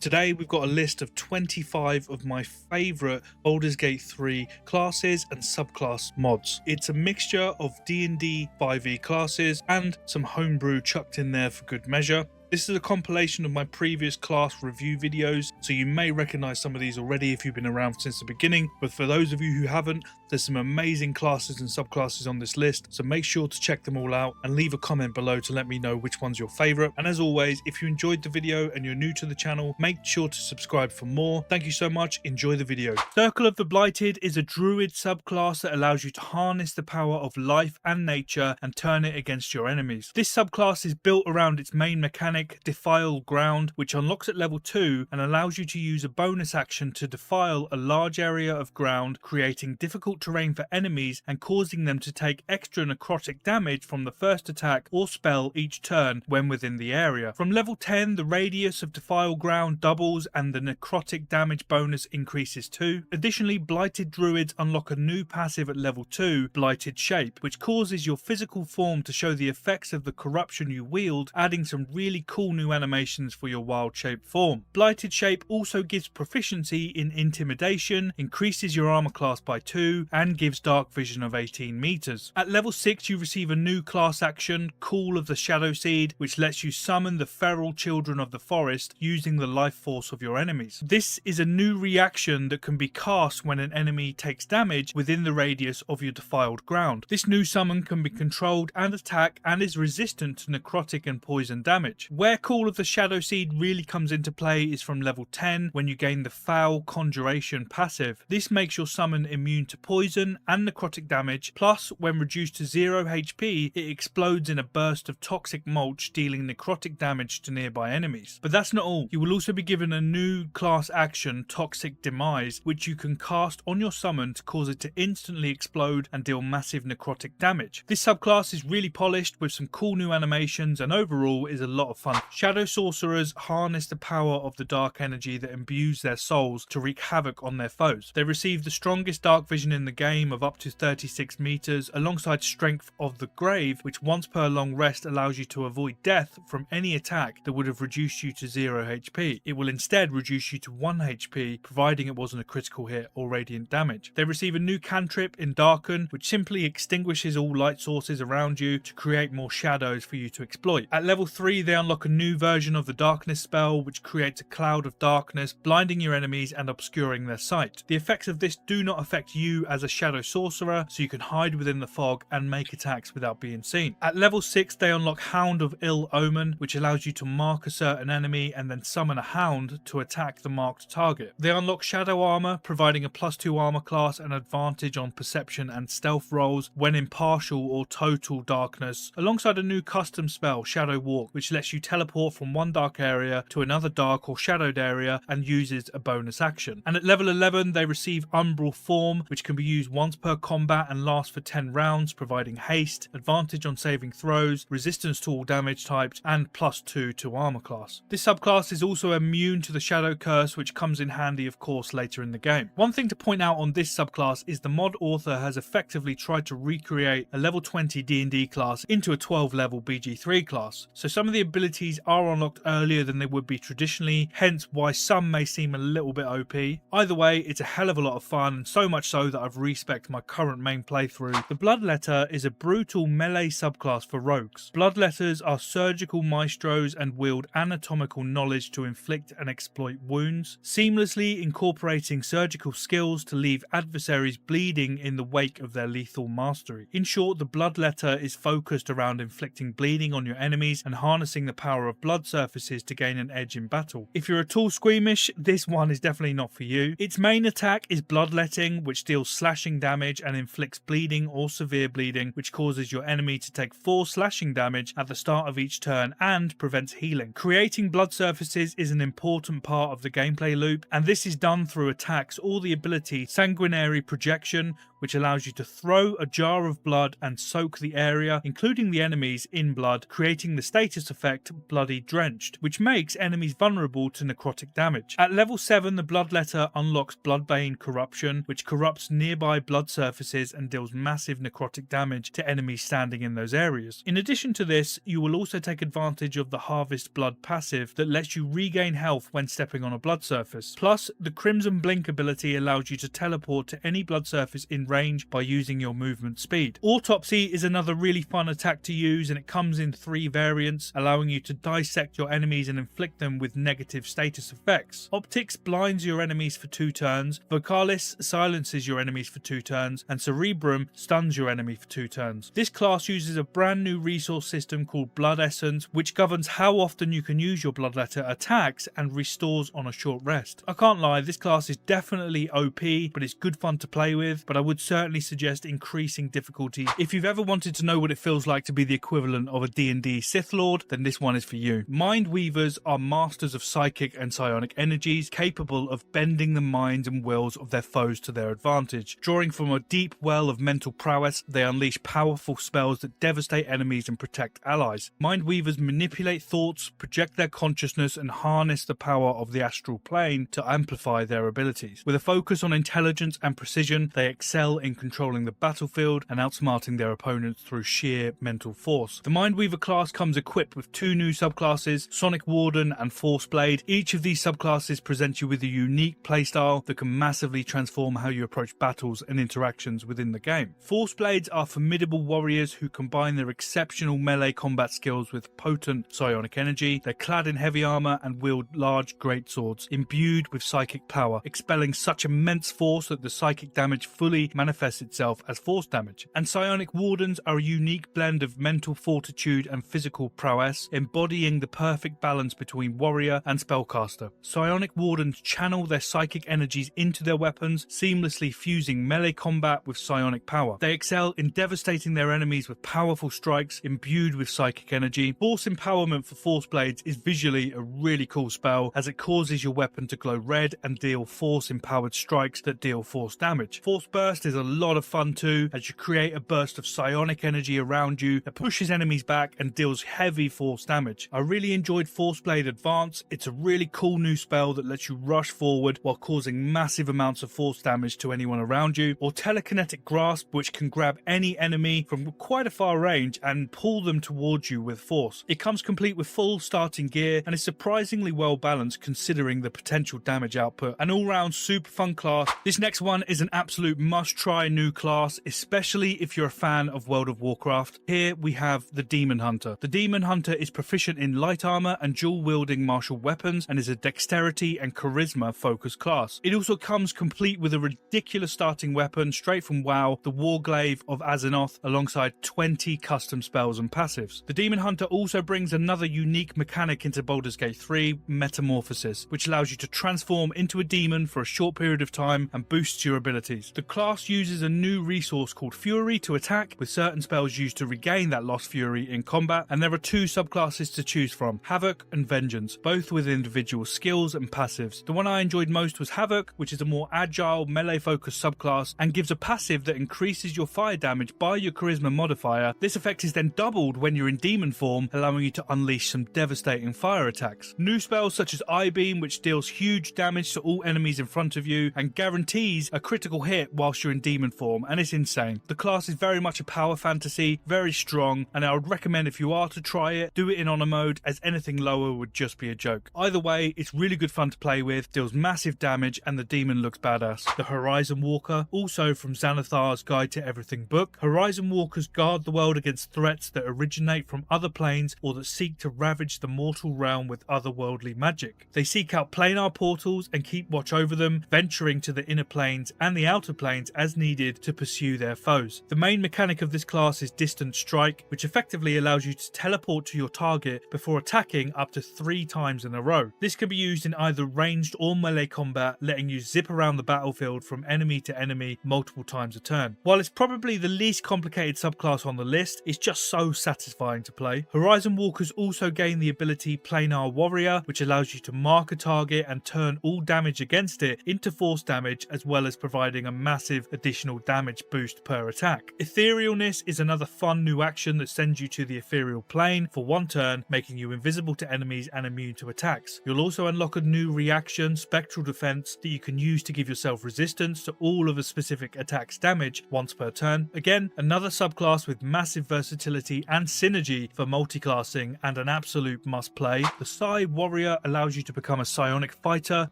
Today we've got a list of 25 of my favourite Baldur's Gate 3 classes and subclass mods. It's a mixture of D&D 5e classes and some homebrew chucked in there for good measure. This is a compilation of my previous class review videos, so you may recognise some of these already if you've been around since the beginning, but for those of you who haven't, there's some amazing classes and subclasses on this list, so make sure to check them all out and leave a comment below to let me know which one's your favourite. And as always, if you enjoyed the video and you're new to the channel, make sure to subscribe for more. Thank you so much, enjoy the video. Circle of the Blighted is a druid subclass that allows you to harness the power of life and nature and turn it against your enemies. This subclass is built around its main mechanic, Defile Ground, which unlocks at level 2 and allows you to use a bonus action to defile a large area of ground, creating difficult terrain for enemies and causing them to take extra necrotic damage from the first attack or spell each turn when within the area. From level 10, the radius of Defile Ground doubles and the necrotic damage bonus increases too. Additionally, Blighted Druids unlock a new passive at level 2, Blighted Shape, which causes your physical form to show the effects of the corruption you wield, adding some really cool new animations for your wild shape form. Blighted Shape also gives proficiency in Intimidation, increases your armor class by 2, and gives dark vision of 18 meters. At level 6 you receive a new class action, Call of the Shadow Seed, which lets you summon the feral children of the forest using the life force of your enemies. This is a new reaction that can be cast when an enemy takes damage within the radius of your defiled ground. This new summon can be controlled and attack and is resistant to necrotic and poison damage. Where Call of the Shadow Seed really comes into play is from level 10 when you gain the Foul Conjuration passive. This makes your summon immune to poison and necrotic damage, plus when reduced to 0 HP it explodes in a burst of toxic mulch, dealing necrotic damage to nearby enemies. But that's not all. You will also be given a new class action, Toxic Demise, which you can cast on your summon to cause it to instantly explode and deal massive necrotic damage. This subclass is really polished with some cool new animations and overall is a lot of fun. Shadow Sorcerers harness the power of the dark energy that imbues their souls to wreak havoc on their foes. They receive the strongest dark vision in the game of up to 36 meters, alongside Strength of the Grave, which once per long rest allows you to avoid death from any attack that would have reduced you to 0 HP. It will instead reduce you to 1 HP, providing it wasn't a critical hit or radiant damage. They receive a new cantrip in Darken, which simply extinguishes all light sources around you to create more shadows for you to exploit. At level 3 they unlock a new version of the Darkness spell, which creates a cloud of darkness, blinding your enemies and obscuring their sight. The effects of this do not affect you as a Shadow Sorcerer, so you can hide within the fog and make attacks without being seen. At level 6 they unlock Hound of Ill Omen, which allows you to mark a certain enemy and then summon a hound to attack the marked target. They unlock Shadow Armor, providing a +2 armor class and advantage on perception and stealth rolls when in partial or total darkness, alongside a new custom spell, Shadow Walk, which lets you teleport from one dark area to another dark or shadowed area and uses a bonus action. And at level 11 they receive Umbral Form, which can be used once per combat and lasts for 10 rounds, providing haste, advantage on saving throws, resistance to all damage types, and +2 to armor class. This subclass is also immune to the Shadow Curse, which comes in handy of course later in the game. One thing to point out on this subclass is the mod author has effectively tried to recreate a level 20 D&D class into a 12 level BG3 class, so some of the abilities are unlocked earlier than they would be traditionally, hence why some may seem a little bit OP. Either way, it's a hell of a lot of fun, and so much so that I've respec'd my current main playthrough. The Bloodletter is a brutal melee subclass for rogues. Bloodletters are surgical maestros and wield anatomical knowledge to inflict and exploit wounds, seamlessly incorporating surgical skills to leave adversaries bleeding in the wake of their lethal mastery. In short, the Bloodletter is focused around inflicting bleeding on your enemies and harnessing the power of blood surfaces to gain an edge in battle. If you're at all squeamish, this one is definitely not for you. Its main attack is Bloodletting, which deals slashing damage and inflicts bleeding or severe bleeding, which causes your enemy to take 4 slashing damage at the start of each turn and prevents healing. Creating blood surfaces is an important part of the gameplay loop, and this is done through attacks or the ability Sanguinary Projection, which allows you to throw a jar of blood and soak the area, including the enemies, in blood, creating the status effect Bloody Drenched, which makes enemies vulnerable to necrotic damage. At level 7, the Bloodletter unlocks Bloodbane Corruption, which corrupts nearby blood surfaces and deals massive necrotic damage to enemies standing in those areas. In addition to this, you will also take advantage of the Harvest Blood passive that lets you regain health when stepping on a blood surface. Plus, the Crimson Blink ability allows you to teleport to any blood surface in range by using your movement speed. Autopsy is another really fun attack to use, and it comes in 3 variants, allowing you to dissect your enemies and inflict them with negative status effects. Optics blinds your enemies for 2 turns, Vocalis silences your enemies for 2 turns, and Cerebrum stuns your enemy for 2 turns. This class uses a brand new resource system called Blood Essence, which governs how often you can use your Bloodletter attacks and restores on a short rest. I can't lie, this class is definitely OP, but it's good fun to play with, but I would certainly suggest increasing difficulty. If you've ever wanted to know what it feels like to be the equivalent of a D&D Sith Lord, then this one is for you. Mindweavers are masters of psychic and psionic energies, capable of bending the minds and wills of their foes to their advantage. Drawing from a deep well of mental prowess, they unleash powerful spells that devastate enemies and protect allies. Mindweavers manipulate thoughts, project their consciousness, and harness the power of the astral plane to amplify their abilities. With a focus on intelligence and precision, they excel in controlling the battlefield and outsmarting their opponents through sheer mental force. The Mindweaver class comes equipped with 2 new subclasses, Sonic Warden and Forceblade. Each of these subclasses presents you with a unique playstyle that can massively transform how you approach battles and interactions within the game. Forceblades are formidable warriors who combine their exceptional melee combat skills with potent psionic energy. They're clad in heavy armor and wield large greatswords, imbued with psychic power, expelling such immense force that the psychic damage fully manifests itself as force damage. And Psionic Wardens are a unique blend of mental fortitude and physical prowess, embodying the perfect balance between warrior and spellcaster. Psionic Wardens channel their psychic energies into their weapons, seamlessly fusing melee combat with psionic power. They excel in devastating their enemies with powerful strikes imbued with psychic energy. Force Empowerment for Force Blades is visually a really cool spell, as it causes your weapon to glow red and deal force-empowered strikes that deal force damage. Force Burst is a lot of fun too, as you create a burst of psionic energy around you that pushes enemies back and deals heavy force damage. I really enjoyed Force Blade Advance. It's a really cool new spell that lets you rush forward while causing massive amounts of force damage to anyone around you, or Telekinetic Grasp, which can grab any enemy from quite a far range and pull them towards you with force. It comes complete with full starting gear and is surprisingly well balanced considering the potential damage output. An all-round super fun class. This next one is an absolute must-try new class, especially if you're a fan of World of Warcraft. Here we have the Demon Hunter. The Demon Hunter is proficient in light armor and dual-wielding martial weapons, and is a dexterity and charisma focused class. It also comes complete with a ridiculous starting weapon straight from WoW, the Warglaive of Azeroth, alongside 20 custom spells and passives. The Demon Hunter also brings another unique mechanic into Baldur's Gate 3, Metamorphosis, which allows you to transform into a demon for a short period of time and boosts your abilities. The class uses a new resource called Fury to attack, with certain spells used to regain that lost fury in combat, and there are 2 subclasses to choose from, Havoc and Vengeance, both with individual skills and passives. The one I enjoyed most was Havoc, which is a more agile, melee-focused subclass and gives a passive that increases your fire damage by your charisma modifier. This effect is then doubled when you're in demon form, allowing you to unleash some devastating fire attacks. New spells such as Eye Beam, which deals huge damage to all enemies in front of you and guarantees a critical hit whilst you're in demon form, and it's insane. The class is very much a power fantasy, very strong, and I would recommend if you are to try it, do it in honor mode, as anything lower would just be a joke. Either way, it's really good fun to play with, deals massive damage, and the demon looks badass. The Horizon Walker, also from Xanathar's Guide to Everything book. Horizon Walkers guard the world against threats that originate from other planes or that seek to ravage the mortal realm with otherworldly magic. They seek out planar portals and keep watch over them, venturing to the inner planes and the outer planes as needed to pursue their foes. The main mechanic of this class is Distant Strike, which effectively allows you to teleport to your target before attacking up to 3 times in a row. This can be used in either ranged or melee combat, letting you zip around the battlefield from enemy to enemy multiple times a turn. While it's probably the least complicated subclass on the list, it's just so satisfying to play. Horizon Walkers also gain the ability Planar Warrior, which allows you to mark a target and turn all damage against it into force damage, as well as providing a massive additional damage boost per attack. Etherealness is another fun new action that sends you to the ethereal plane for 1 turn turn, making you invisible to enemies and immune to attacks. You'll also unlock a new reaction, Spectral Defense, that you can use to give yourself resistance to all of a specific attack's damage once per turn. Again, another subclass with massive versatility and synergy for multiclassing and an absolute must play. The PSI Warrior allows you to become a psionic fighter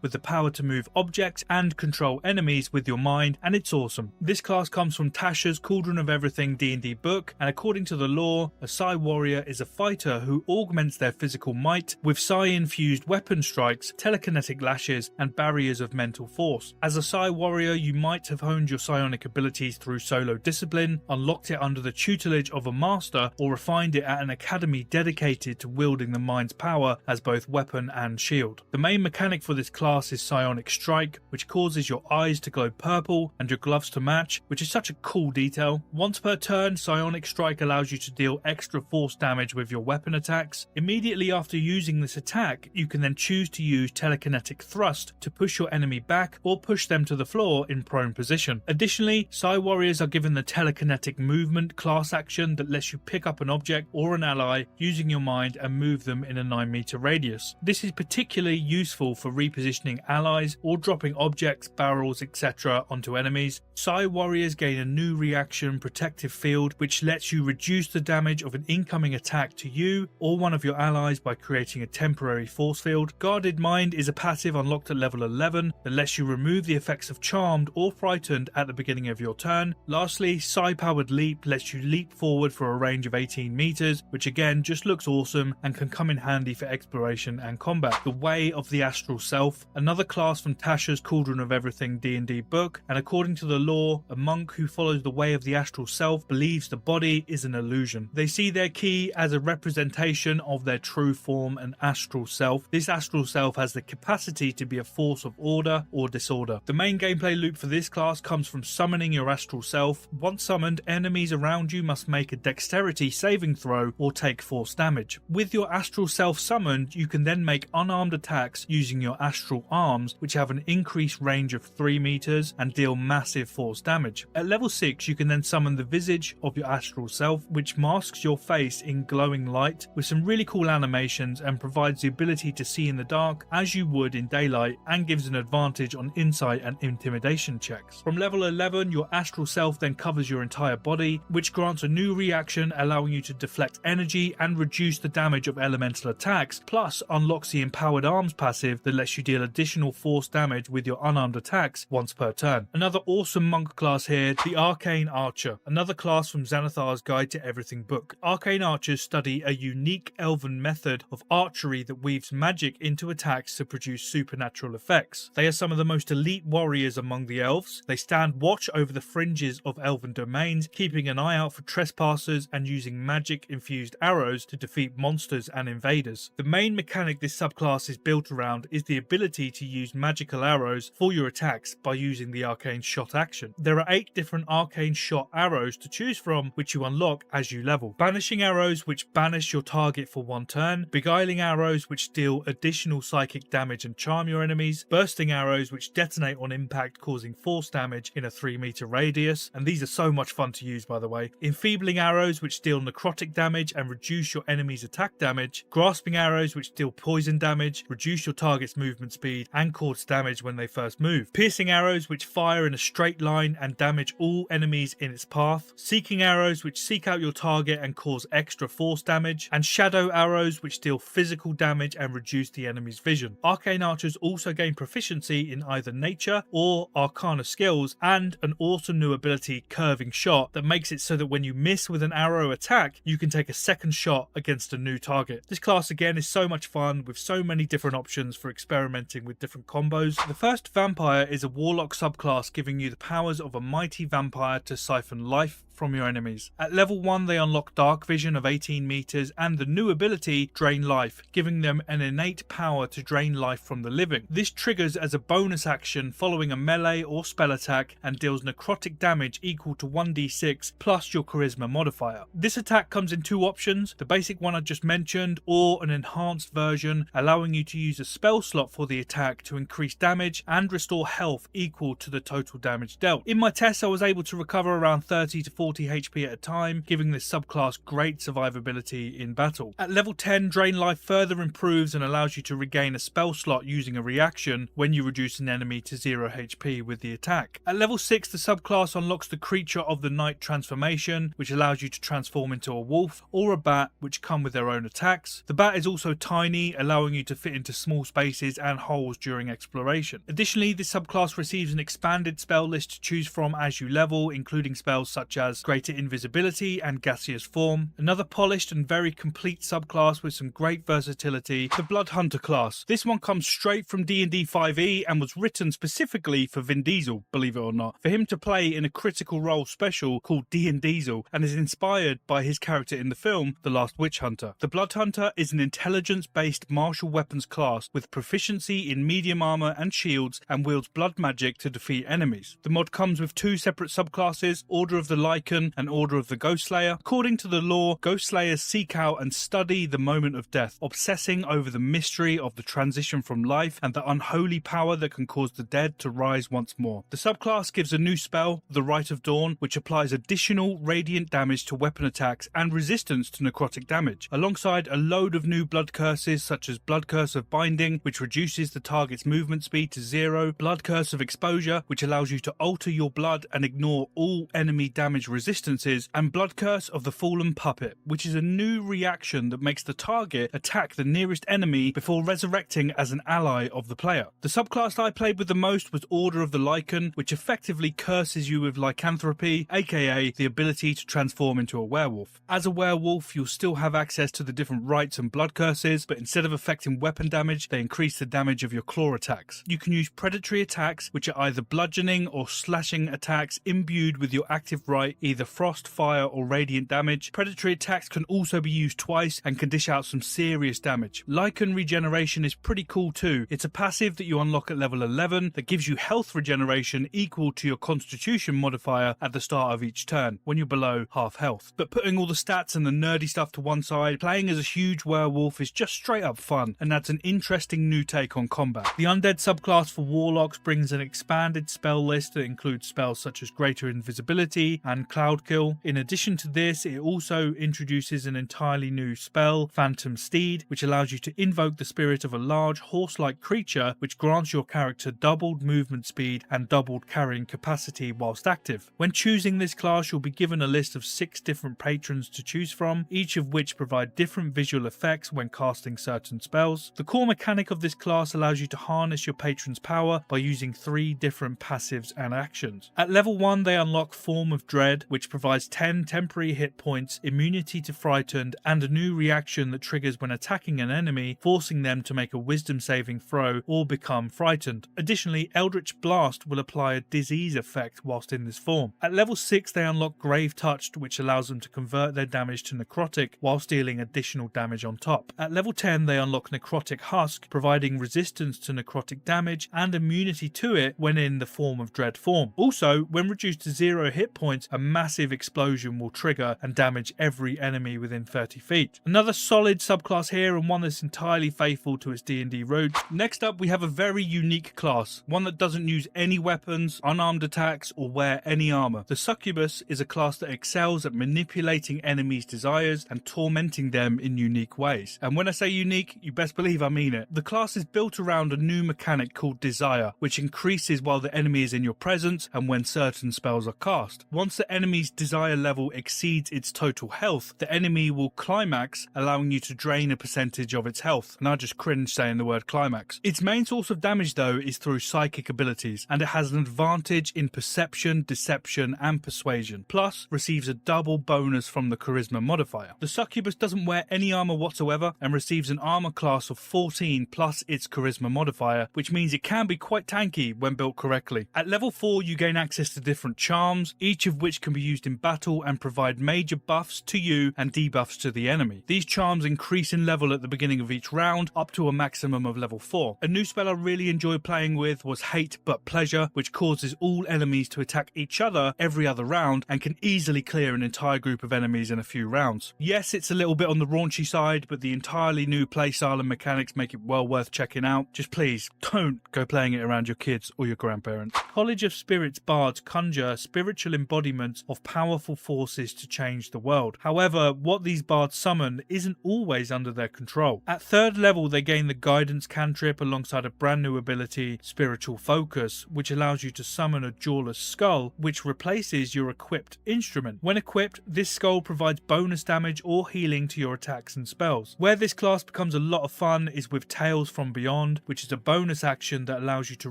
with the power to move objects and control enemies with your mind, and it's awesome. This class comes from Tasha's Cauldron of Everything D&D book, and according to the lore, a PSI Warrior is a fighter who augments their physical might with psi-infused weapon strikes, telekinetic lashes, and barriers of mental force. As a PSI Warrior, you might have honed your psionic abilities through solo discipline, unlocked it under the tutelage of a master, or refined it at an academy dedicated to wielding the mind's power as both weapon and shield. The main mechanic for this class is Psionic Strike, which causes your eyes to glow purple and your gloves to match, which is such a cool detail. Once per turn, Psionic Strike allows you to deal extra force damage with your weapon attacks. Immediately after using this attack, you can then choose to use Telekinetic Thrust to push your enemy back or push them to the floor in prone position. Additionally, PSI Warriors are given the Telekinetic Movement class action that lets you pick up an object or an ally using your mind and move them in a 9-meter radius. This is particularly useful for repositioning allies or dropping objects, barrels, etc. onto enemies. PSI Warriors gain a new reaction, Protective Field, which lets you reduce the damage of an incoming attack to you or one of your allies by creating a temporary force field. Guarded Mind is a passive unlocked at level 11 that lets you remove the effects of Charmed or Frightened at the beginning of your turn. Lastly, PSI Powered Leap lets you leap forward for a range of 18 meters, which again just looks awesome and can come in handy for exploration and combat. The Way of the Astral Self, another class from Tasha's Cauldron of Everything D&D book, and according to the lore, a monk who follows the Way of the Astral Self believes the body is an illusion. They see their key as a representation of their true form, an astral self. This astral self has the capacity to be a force of order or disorder. The main gameplay loop for this class comes from summoning your astral self. Once summoned, enemies around you must make a dexterity saving throw or take force damage. With your astral self summoned, you can then make unarmed attacks using your astral arms, which have an increased range of 3 meters and deal massive force damage. At level 6, you can then summon the visage of your astral self, which masks your face in glowing light with some really cool animations and provides the ability to see in the dark as you would in daylight, and gives an advantage on insight and intimidation checks. From level 11, your astral self then covers your entire body, which grants a new reaction allowing you to deflect energy and reduce the damage of elemental attacks, plus unlocks the Empowered Arms passive that lets you deal additional force damage with your unarmed attacks once per turn. Another awesome monk class here, the Arcane Archer, another class from Xanathar's Guide to Everything book. Arcane Archers study a unique elven method of archery that weaves magic into attacks to produce supernatural effects. They are some of the most elite warriors among the elves. They stand watch over the fringes of elven domains, keeping an eye out for trespassers and using magic-infused arrows to defeat monsters and invaders. The main mechanic this subclass is built around is the ability to use magical arrows for your attacks by using the Arcane Shot action. There are 8 different Arcane Shot arrows to choose from, which you unlock as you level. Banishing arrows, which banish your target for 1 turn. Beguiling arrows, which deal additional psychic damage and charm your enemies. Bursting arrows, which detonate on impact, causing force damage in a 3-meter radius, and these are so much fun to use, by the way. Enfeebling arrows, which deal necrotic damage and reduce your enemy's attack damage. Grasping arrows, which deal poison damage, reduce your target's movement speed, and cause damage when they first move. Piercing arrows, which fire in a straight line and damage all enemies in its path. Seeking arrows, which seek out your target and cause extra force damage. And shadow arrows, which deal physical damage and reduce the enemy's vision. Arcane Archers also gain proficiency in either nature or arcana skills, and an awesome new ability, Curving Shot, that makes it so that when you miss with an arrow attack, you can take a second shot against a new target. This class again is so much fun with so many different options for experimenting with different combos. The first Vampire is a Warlock subclass giving you the powers of a mighty vampire to siphon life from your enemies. At level 1 they unlock Dark Vision of 18 meters and the new ability Drain Life, giving them an innate power to drain life from the living. This triggers as a bonus action following a melee or spell attack and deals necrotic damage equal to 1d6 plus your charisma modifier. This attack comes in 2 options, the basic one I just mentioned or an enhanced version allowing you to use a spell slot for the attack to increase damage and restore health equal to the total damage dealt. In my tests I was able to recover around 30 to 40 40 HP at a time, giving this subclass great survivability in battle. At level 10, Drain Life further improves and allows you to regain a spell slot using a reaction when you reduce an enemy to 0 HP with the attack. At level 6, the subclass unlocks the Creature of the Night transformation, which allows you to transform into a wolf or a bat, which come with their own attacks. The bat is also tiny, allowing you to fit into small spaces and holes during exploration. Additionally, this subclass receives an expanded spell list to choose from as you level, including spells such as Greater Invisibility and Gaseous Form. Another polished and very complete subclass with some great versatility, the Blood Hunter class. This one comes straight from D&D 5e and was written specifically for Vin Diesel, believe it or not, for him to play in a Critical Role special called D&Diesel, and is inspired by his character in the film The Last Witch Hunter. The Blood Hunter is an intelligence-based martial weapons class with proficiency in medium armor and shields, and wields blood magic to defeat enemies. The mod comes with two separate subclasses, Order of the Lycan and Order of the Ghostslayer. According to the lore, Ghostslayers seek out and study the moment of death, obsessing over the mystery of the transition from life and the unholy power that can cause the dead to rise once more. The subclass gives a new spell, the Rite of Dawn, which applies additional radiant damage to weapon attacks and resistance to necrotic damage, alongside a load of new blood curses such as Blood Curse of Binding, which reduces the target's movement speed to 0, Blood Curse of Exposure, which allows you to alter your blood and ignore all enemy damage resistances, and Blood Curse of the Fallen Puppet, which is a new reaction that makes the target attack the nearest enemy before resurrecting as an ally of the player. The subclass I played with the most was Order of the Lycan, which effectively curses you with lycanthropy, aka the ability to transform into a werewolf. As a werewolf, you'll still have access to the different rites and blood curses, but instead of affecting weapon damage, they increase the damage of your claw attacks. You can use predatory attacks, which are either bludgeoning or slashing attacks imbued with your active right, either frost, fire, or radiant damage. Predatory attacks can also be used twice and can dish out some serious damage. Lycan regeneration is pretty cool too. It's a passive that you unlock at level 11 that gives you health regeneration equal to your constitution modifier at the start of each turn when you're below half health. But putting all the stats and the nerdy stuff to one side, playing as a huge werewolf is just straight up fun and adds an interesting new take on combat. The Undead subclass for Warlocks brings an expanded spell list that includes spells such as Greater Invisibility and Cloud Kill. In addition to this, it also introduces an entirely new spell, Phantom Steed, which allows you to invoke the spirit of a large horse-like creature, which grants your character doubled movement speed and doubled carrying capacity whilst active. When choosing this class, you'll be given a list of 6 different patrons to choose from, each of which provide different visual effects when casting certain spells. The core mechanic of this class allows you to harness your patron's power by using 3 different passives and actions. At level 1, they unlock Form of Dread, which provides 10 temporary hit points, immunity to Frightened, and a new reaction that triggers when attacking an enemy, forcing them to make a wisdom saving throw or become frightened. Additionally, Eldritch Blast will apply a disease effect whilst in this form. At level 6, they unlock Grave Touched, which allows them to convert their damage to necrotic whilst dealing additional damage on top. At level 10, they unlock Necrotic Husk, providing resistance to necrotic damage and immunity to it when in the Form of Dread form. Also, when reduced to 0 hit points, a massive explosion will trigger and damage every enemy within 30 feet. Another solid subclass here, and one that's entirely faithful to its D&D roots. Next up, we have a very unique class, one that doesn't use any weapons, unarmed attacks, or wear any armor. The Succubus is a class that excels at manipulating enemies' desires and tormenting them in unique ways. And when I say unique, you best believe I mean it. The class is built around a new mechanic called Desire, which increases while the enemy is in your presence and when certain spells are cast. Once the enemy's desire level exceeds its total health, the enemy will climax, allowing you to drain a percentage of its health. And I just cringe saying the word climax. Its main source of damage though is through psychic abilities, and it has an advantage in perception, deception, and persuasion, plus receives a double bonus from the charisma modifier. The Succubus doesn't wear any armor whatsoever and receives an armor class of 14 plus its charisma modifier, which means it can be quite tanky when built correctly. At level 4, you gain access to different charms, each of which can be used in battle and provide major buffs to you and debuffs to the enemy. These charms increase in level at the beginning of each round, up to a maximum of level 4. A new spell I really enjoyed playing with was Hate But Pleasure, which causes all enemies to attack each other every other round and can easily clear an entire group of enemies in a few rounds. Yes, it's a little bit on the raunchy side, but the entirely new playstyle and mechanics make it well worth checking out. Just please, don't go playing it around your kids or your grandparents. College of Spirits bards conjure spiritual embodiments influence of powerful forces to change the world. However, what these bards summon isn't always under their control. At 3rd level, they gain the Guidance cantrip alongside a brand new ability, Spiritual Focus, which allows you to summon a jawless skull, which replaces your equipped instrument. When equipped, this skull provides bonus damage or healing to your attacks and spells. Where this class becomes a lot of fun is with Tales from Beyond, which is a bonus action that allows you to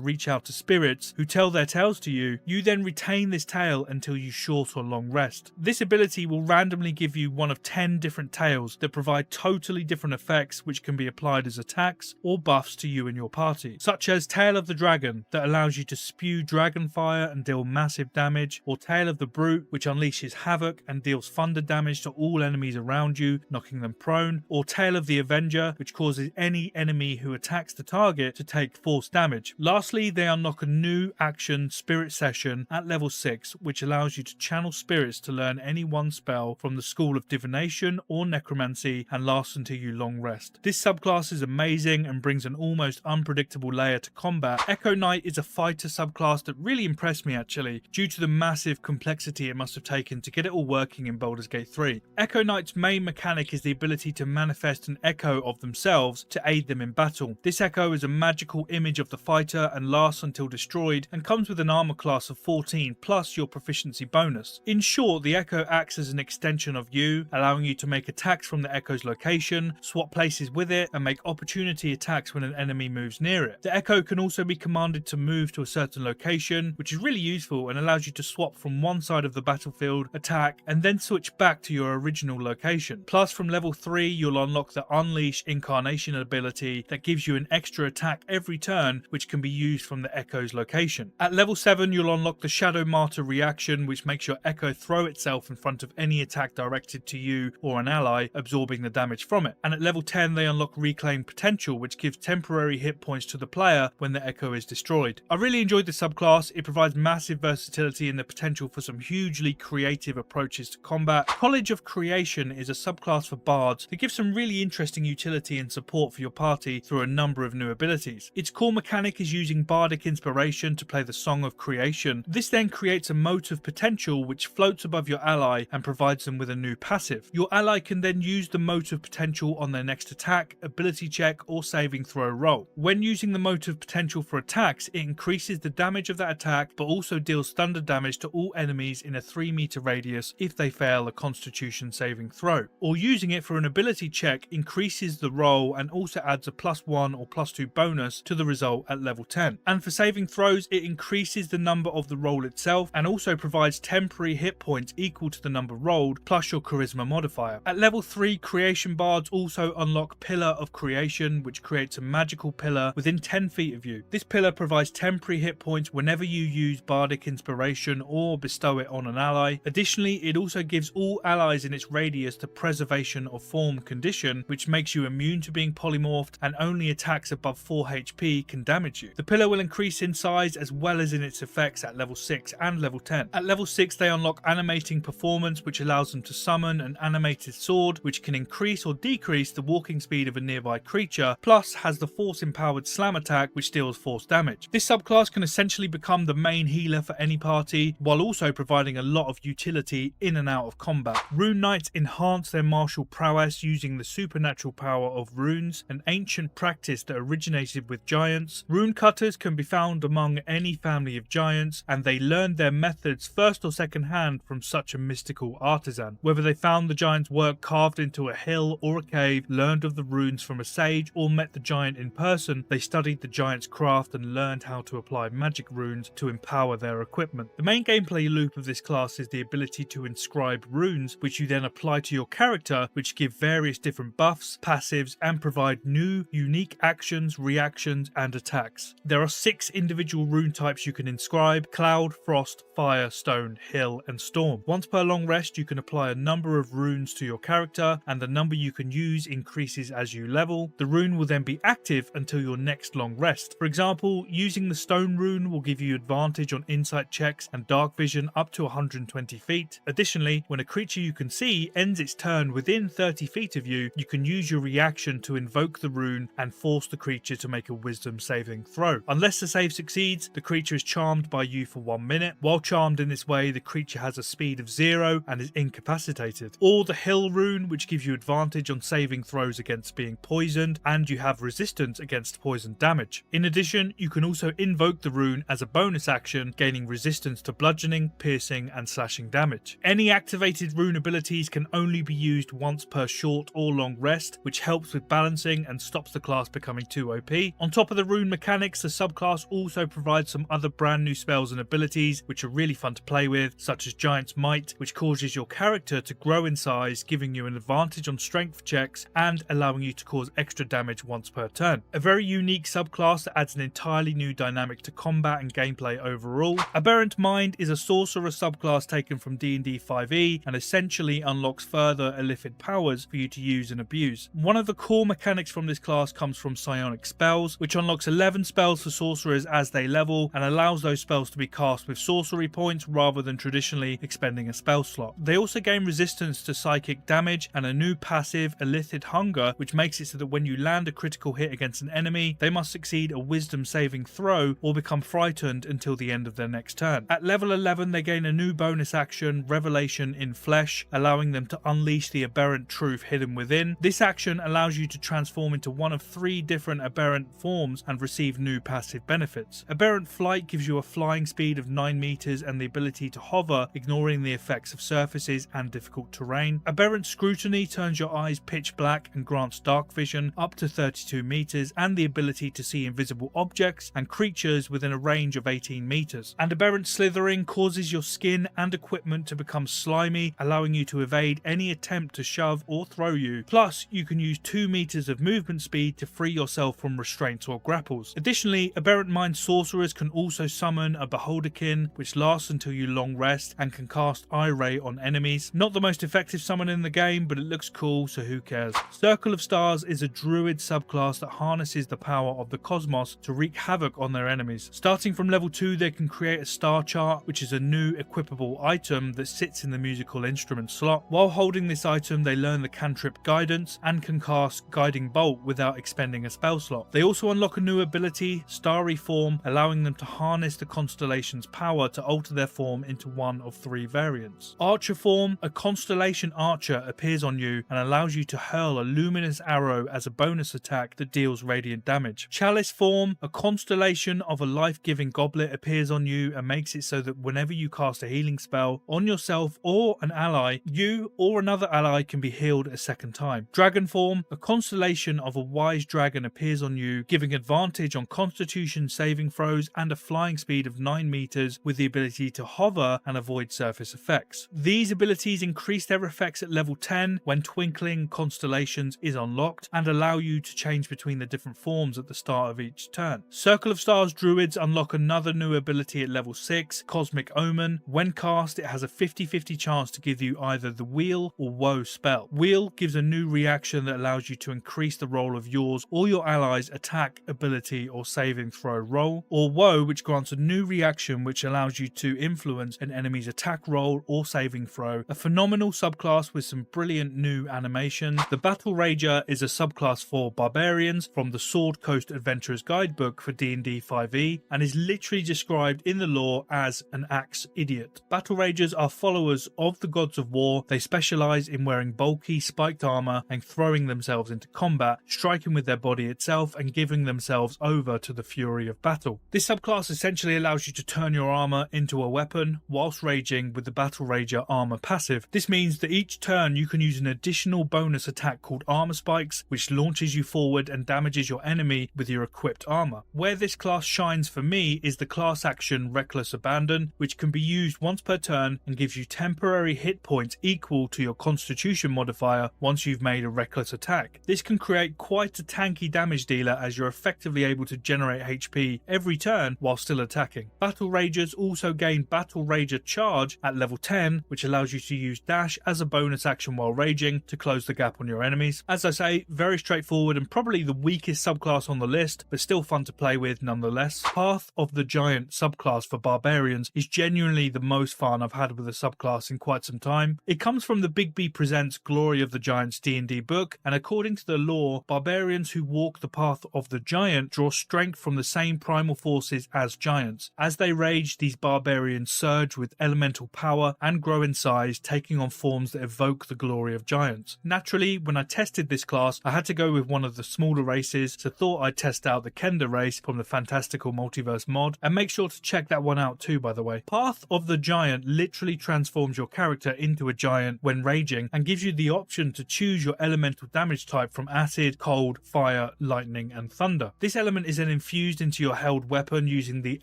reach out to spirits who tell their tales to you. You then retain this tale until you short or long rest. This ability will randomly give you one of 10 different tales that provide totally different effects which can be applied as attacks or buffs to you and your party, such as Tale of the Dragon that allows you to spew dragon fire and deal massive damage, or Tale of the Brute which unleashes havoc and deals thunder damage to all enemies around you, knocking them prone, or Tale of the Avenger which causes any enemy who attacks the target to take force damage. Lastly, they unlock a new action, Spirit Session, at level 6, which allows you to channel spirits to learn any one spell from the School of Divination or Necromancy and lasts until you long rest. This subclass is amazing and brings an almost unpredictable layer to combat. Echo Knight is a fighter subclass that really impressed me actually, due to the massive complexity it must have taken to get it all working in Baldur's Gate 3. Echo Knight's main mechanic is the ability to manifest an echo of themselves to aid them in battle. This echo is a magical image of the fighter and lasts until destroyed, and comes with an armor class of 14 plus your proficiency bonus. In short, the echo acts as an extension of you, allowing you to make attacks from the echo's location, swap places with it, and make opportunity attacks when an enemy moves near it. The echo can also be commanded to move to a certain location, which is really useful and allows you to swap from one side of the battlefield, attack, and then switch back to your original location. Plus, from level 3, you'll unlock the Unleash Incarnation ability that gives you an extra attack every turn, which can be used from the echo's location. At level 7, you'll unlock the Shadow Martyr reaction, which makes your echo throw itself in front of any attack directed to you or an ally, absorbing the damage from it. And at level 10, they unlock Reclaim Potential, which gives temporary hit points to the player when the echo is destroyed. I really enjoyed this subclass. It provides massive versatility and the potential for some hugely creative approaches to combat. College of Creation is a subclass for bards that gives some really interesting utility and support for your party through a number of new abilities. Its core mechanic is using bardic inspiration to play the Song of Creation. This then creates a mote of potential which floats above your ally and provides them with a new passive. Your ally can then use the mote of potential on their next attack, ability check, or saving throw roll. When using the mote of potential for attacks, it increases the damage of that attack but also deals thunder damage to all enemies in a 3-meter radius if they fail a Constitution saving throw. Or using it for an ability check increases the roll and also adds a +1 or +2 bonus to the result at level 10. And for saving throws, it increases the number of the roll itself and also provides temporary hit points equal to the number rolled plus your charisma modifier. At level 3, creation bards also unlock Pillar of Creation, which creates a magical pillar within 10 feet of you. This pillar provides temporary hit points whenever you use bardic inspiration or bestow it on an ally. Additionally, it also gives all allies in its radius the Preservation of Form condition, which makes you immune to being polymorphed and only attacks above 4 HP can damage you. The pillar will increase in size as well as in its effects at level 6 and level 10. At level 6, they unlock Animating Performance, which allows them to summon an animated sword which can increase or decrease the walking speed of a nearby creature, plus has the force empowered slam attack which deals force damage. This subclass can essentially become the main healer for any party while also providing a lot of utility in and out of combat. Rune Knights enhance their martial prowess using the supernatural power of runes, an ancient practice that originated with giants. Rune cutters can be found among any family of giants, and they learned their methods first or second hand from such a mystical artisan. Whether they found the giant's work carved into a hill or a cave, learned of the runes from a sage, or met the giant in person, they studied the giant's craft and learned how to apply magic runes to empower their equipment. The main gameplay loop of this class is the ability to inscribe runes, which you then apply to your character, which give various different buffs, passives, and provide new, unique actions, reactions, and attacks. There are 6 individual rune types you can inscribe: Cloud, Frost, Fire, Stone, Hill, and Storm. Once per long rest, you can apply a number of runes to your character, and the number you can use increases as you level. The rune will then be active until your next long rest. For example, using the Stone rune will give you advantage on insight checks and dark vision up to 120 feet. Additionally, when a creature you can see ends its turn within 30 feet of you, you can use your reaction to invoke the rune and force the creature to make a wisdom saving throw. Unless the save succeeds, the creature is charmed by you for 1 minute. While charmed in this way, Additionally, the creature has a speed of 0 and is incapacitated. Or the Hill rune, which gives you advantage on saving throws against being poisoned, and you have resistance against poison damage. In addition, you can also invoke the rune as a bonus action, gaining resistance to bludgeoning, piercing, and slashing damage. Any activated rune abilities can only be used once per short or long rest, which helps with balancing and stops the class becoming too OP. On top of the rune mechanics, the subclass also provides some other brand new spells and abilities which are really fun to play with, such as Giant's Might, which causes your character to grow in size, giving you an advantage on strength checks and allowing you to cause extra damage once per turn. A very unique subclass that adds an entirely new dynamic to combat and gameplay overall. Aberrant Mind is a sorcerer subclass taken from D&D 5e and essentially unlocks further illithid powers for you to use and abuse. One of the core mechanics from this class comes from psionic spells, which unlocks 11 spells for sorcerers as they level and allows those spells to be cast with sorcery points rather than traditionally expending a spell slot. They also gain resistance to psychic damage and a new passive, Illithid Hunger, which makes it so that when you land a critical hit against an enemy, they must succeed a wisdom saving throw or become frightened until the end of their next turn. At level 11, they gain a new bonus action, Revelation in Flesh, allowing them to unleash the aberrant truth hidden within. This action allows you to transform into one of 3 different aberrant forms and receive new passive benefits. Aberrant Flight gives you a flying speed of 9 meters and the ability to hover, ignoring the effects of surfaces and difficult terrain. Aberrant Scrutiny turns your eyes pitch black and grants dark vision up to 32 meters and the ability to see invisible objects and creatures within a range of 18 meters. And Aberrant Slithering causes your skin and equipment to become slimy, allowing you to evade any attempt to shove or throw you. Plus, you can use 2 meters of movement speed to free yourself from restraints or grapples. Additionally, Aberrant Mind sorcerers can also summon a Beholderkin, which lasts until you long rest and can cast Eye Ray on enemies. Not the most effective summon in the game, but it looks cool, so who cares. Circle of Stars is a druid subclass that harnesses the power of the cosmos to wreak havoc on their enemies. Starting from level 2, they can create a star chart, which is a new equipable item that sits in the musical instrument slot. While holding this item, they learn the cantrip Guidance and can cast Guiding Bolt without expending a spell slot. They also unlock a new ability, Starry Form, allowing them to harness the constellation's power to alter their form into one of 3 variants. Archer Form, a constellation archer appears on you and allows you to hurl a luminous arrow as a bonus attack that deals radiant damage. Chalice Form, a constellation of a life-giving goblet appears on you and makes it so that whenever you cast a healing spell on yourself or an ally, you or another ally can be healed a second time. Dragon Form, a constellation of a wise dragon appears on you, giving advantage on constitution saving throws and a flying speed of 9 meters with the ability to hover and avoid surface effects. These abilities increase their effects at level 10 when Twinkling Constellations is unlocked and allow you to change between the different forms at the start of each turn. Circle of Stars druids unlock another new ability at level 6, Cosmic Omen. When cast, it has a 50-50 chance to give you either the Wheel or Woe spell. Wheel gives a new reaction that allows you to increase the roll of yours or your allies' attack, ability or saving throw roll, or Woe, which grants a new reaction which allows you to influence an enemy's attack roll or saving throw. A phenomenal subclass with some brilliant new animations. The Battle Rager is a subclass for barbarians from the Sword Coast Adventurer's Guidebook for D&D 5e and is literally described in the lore as an axe idiot. Battle Ragers are followers of the gods of war. They specialize in wearing bulky spiked armor and throwing themselves into combat, striking with their body itself and giving themselves over to the fury of battle. This subclass essentially allows you to turn your armor into a weapon whilst raging with the Battle Rager armor passive. This means that each turn you can use an additional bonus attack called Armor Spikes, which launches you forward and damages your enemy with your equipped armor. Where this class shines for me is the class action Reckless Abandon, which can be used once per turn and gives you temporary hit points equal to your constitution modifier once you've made a reckless attack. This can create quite a tanky damage dealer as you're effectively able to generate HP every turn while still attacking. Battle Ragers also gain Battle Rager Charge at level 10, which allows you to use dash as a bonus action while raging to close the gap on your enemies. As I say, very straightforward and probably the weakest subclass on the list, but still fun to play with nonetheless. Path of the Giant subclass for barbarians is genuinely the most fun I've had with a subclass in quite some time. It comes from the Big B Presents Glory of the Giants D&D book, and according to the lore, barbarians who walk the path of the giant draw strength from the same primal forces as giants. As they rage, these barbarians surge surge with elemental power and grow in size, taking on forms that evoke the glory of giants. Naturally, when I tested this class, I had to go with one of the smaller races, so thought I'd test out the Kender race from the Fantastical Multiverse mod, and make sure to check that one out too, by the way. Path of the Giant literally transforms your character into a giant when raging and gives you the option to choose your elemental damage type from acid, cold, fire, lightning and thunder. This element is then infused into your held weapon using the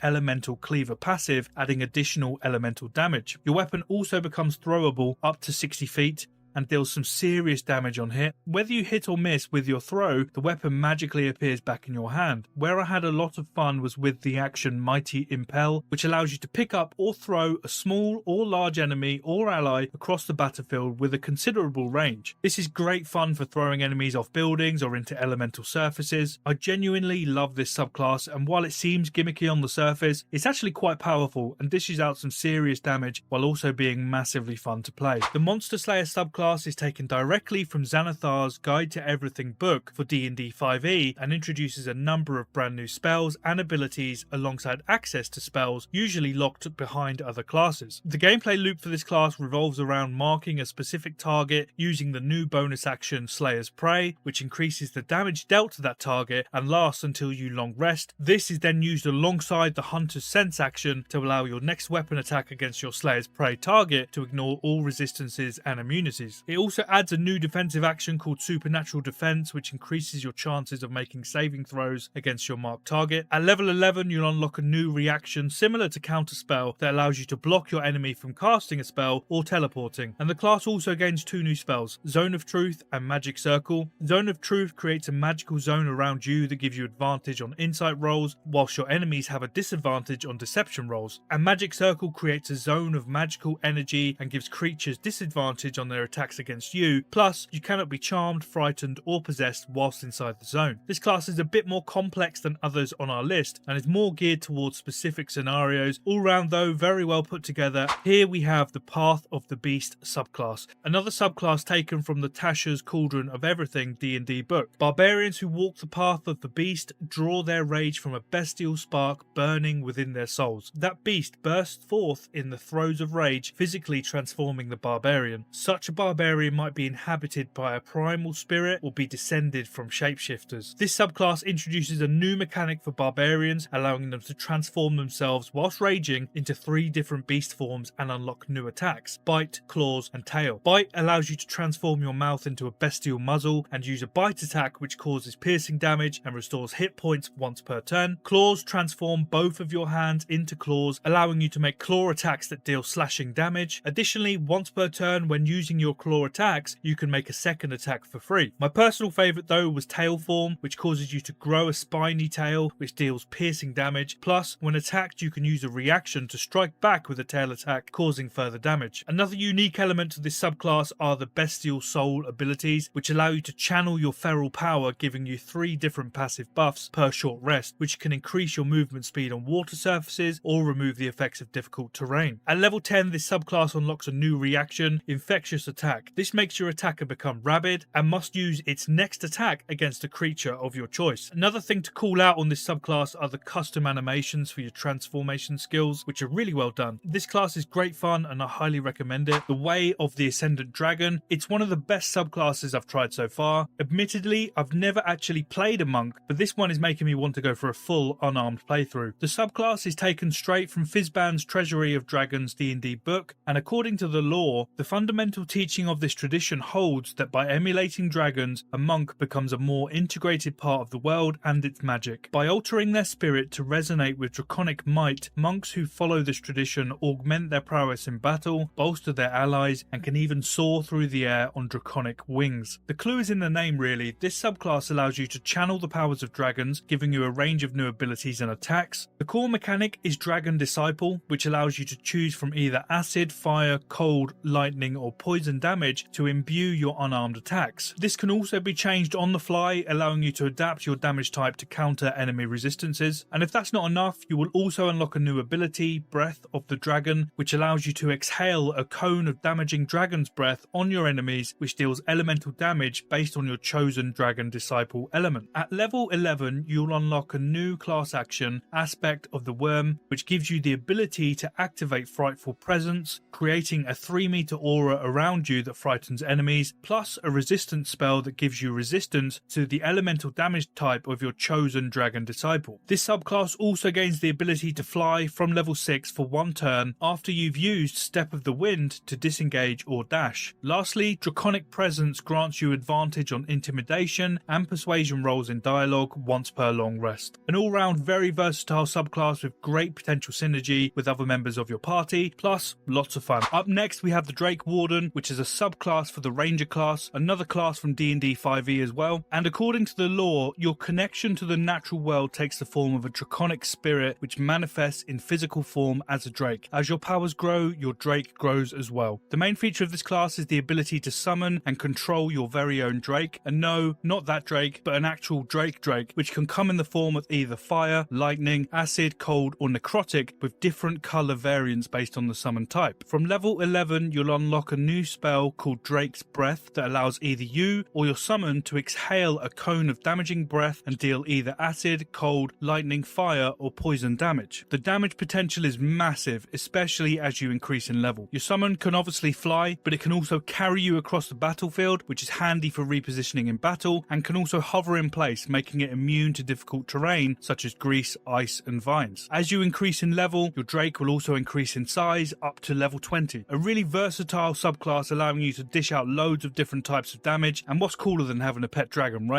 Elemental Cleaver passive, adding additional elemental damage. Your weapon also becomes throwable up to 60 feet and deals some serious damage on hit. Whether you hit or miss with your throw, the weapon magically appears back in your hand. Where I had a lot of fun was with the action Mighty Impel, which allows you to pick up or throw a small or large enemy or ally across the battlefield with a considerable range. This is great fun for throwing enemies off buildings or into elemental surfaces. I genuinely love this subclass, and while it seems gimmicky on the surface, it's actually quite powerful and dishes out some serious damage while also being massively fun to play. The Monster Slayer subclass is taken directly from Xanathar's Guide to Everything book for D&D 5e and introduces a number of brand new spells and abilities alongside access to spells usually locked behind other classes. The gameplay loop for this class revolves around marking a specific target using the new bonus action Slayer's Prey, which increases the damage dealt to that target and lasts until you long rest. This is then used alongside the Hunter's Sense action to allow your next weapon attack against your Slayer's Prey target to ignore all resistances and immunities. It also adds a new defensive action called Supernatural Defense, which increases your chances of making saving throws against your marked target. At level 11, you'll unlock a new reaction similar to Counterspell that allows you to block your enemy from casting a spell or teleporting. And the class also gains two new spells, Zone of Truth and Magic Circle. Zone of Truth creates a magical zone around you that gives you advantage on insight rolls, whilst your enemies have a disadvantage on deception rolls. And Magic Circle creates a zone of magical energy and gives creatures disadvantage on their attacks against you, plus you cannot be charmed, frightened or possessed whilst inside the zone. This class is a bit more complex than others on our list and is more geared towards specific scenarios. All round though, very well put together. Here we have the Path of the Beast subclass, another subclass taken from the Tasha's Cauldron of Everything D&D book. Barbarians who walk the path of the beast draw their rage from a bestial spark burning within their souls. That beast bursts forth in the throes of rage, physically transforming the barbarian. Such a barbarian might be inhabited by a primal spirit or be descended from shapeshifters. This subclass introduces a new mechanic for barbarians, allowing them to transform themselves whilst raging into 3 different beast forms and unlock new attacks: Bite, Claws and Tail. Bite allows you to transform your mouth into a bestial muzzle and use a bite attack which causes piercing damage and restores hit points once per turn. Claws transform both of your hands into claws, allowing you to make claw attacks that deal slashing damage. Additionally, once per turn when using your claw attacks, you can make a second attack for free. My personal favourite though was Tail form, which causes you to grow a spiny tail which deals piercing damage. Plus, when attacked you can use a reaction to strike back with a tail attack, causing further damage. Another unique element to this subclass are the Bestial Soul abilities, which allow you to channel your feral power, giving you 3 different passive buffs per short rest, which can increase your movement speed on water surfaces or remove the effects of difficult terrain. At level 10, this subclass unlocks a new reaction, Infectious Attack. This makes your attacker become rabid and must use its next attack against a creature of your choice. Another thing to call out on this subclass are the custom animations for your transformation skills, which are really well done. This class is great fun and I highly recommend it. The Way of the Ascendant Dragon, it's one of the best subclasses I've tried so far. Admittedly, I've never actually played a monk, but this one is making me want to go for a full unarmed playthrough. The subclass is taken straight from Fizban's Treasury of Dragons D&D book, and according to the lore, the fundamental teaching of this tradition holds that by emulating dragons, a monk becomes a more integrated part of the world and its magic. By altering their spirit to resonate with draconic might, monks who follow this tradition augment their prowess in battle, bolster their allies, and can even soar through the air on draconic wings. The clue is in the name really. This subclass allows you to channel the powers of dragons, giving you a range of new abilities and attacks. The core mechanic is Dragon Disciple, which allows you to choose from either acid, fire, cold, lightning or poison damage to imbue your unarmed attacks. This can also be changed on the fly, allowing you to adapt your damage type to counter enemy resistances. And if that's not enough, you will also unlock a new ability, Breath of the Dragon, which allows you to exhale a cone of damaging dragon's breath on your enemies, which deals elemental damage based on your chosen dragon disciple element. At level 11, you'll unlock a new class action, Aspect of the Worm, which gives you the ability to activate Frightful Presence, creating a 3-meter aura around you that frightens enemies, plus a resistance spell that gives you resistance to the elemental damage type of your chosen dragon disciple. This subclass also gains the ability to fly from level 6 for 1 turn after you've used Step of the Wind to disengage or dash. Lastly, Draconic Presence grants you advantage on intimidation and persuasion rolls in dialogue once per long rest. An all-round very versatile subclass with great potential synergy with other members of your party, plus lots of fun. Up next we have the Drakewarden, which is a subclass for the Ranger class, another class from D&D 5e as well, and according to the lore, your connection to the natural world takes the form of a draconic spirit which manifests in physical form as a drake. As your powers grow, your drake grows as well. The main feature of this class is the ability to summon and control your very own drake, and no, not that drake, but an actual drake, which can come in the form of either fire, lightning, acid, cold, or necrotic, with different colour variants based on the summon type. From level 11, you'll unlock a new spell called Drake's Breath that allows either you or your summon to exhale a cone of damaging breath and deal either acid, cold, lightning, fire, or poison damage. The damage potential is massive, especially as you increase in level. Your summon can obviously fly, but it can also carry you across the battlefield, which is handy for repositioning in battle, and can also hover in place, making it immune to difficult terrain such as grease, ice, and vines. As you increase in level, your Drake will also increase in size up to level 20. A really versatile subclass allowing you to dish out loads of different types of damage, and what's cooler than having a pet dragon, right?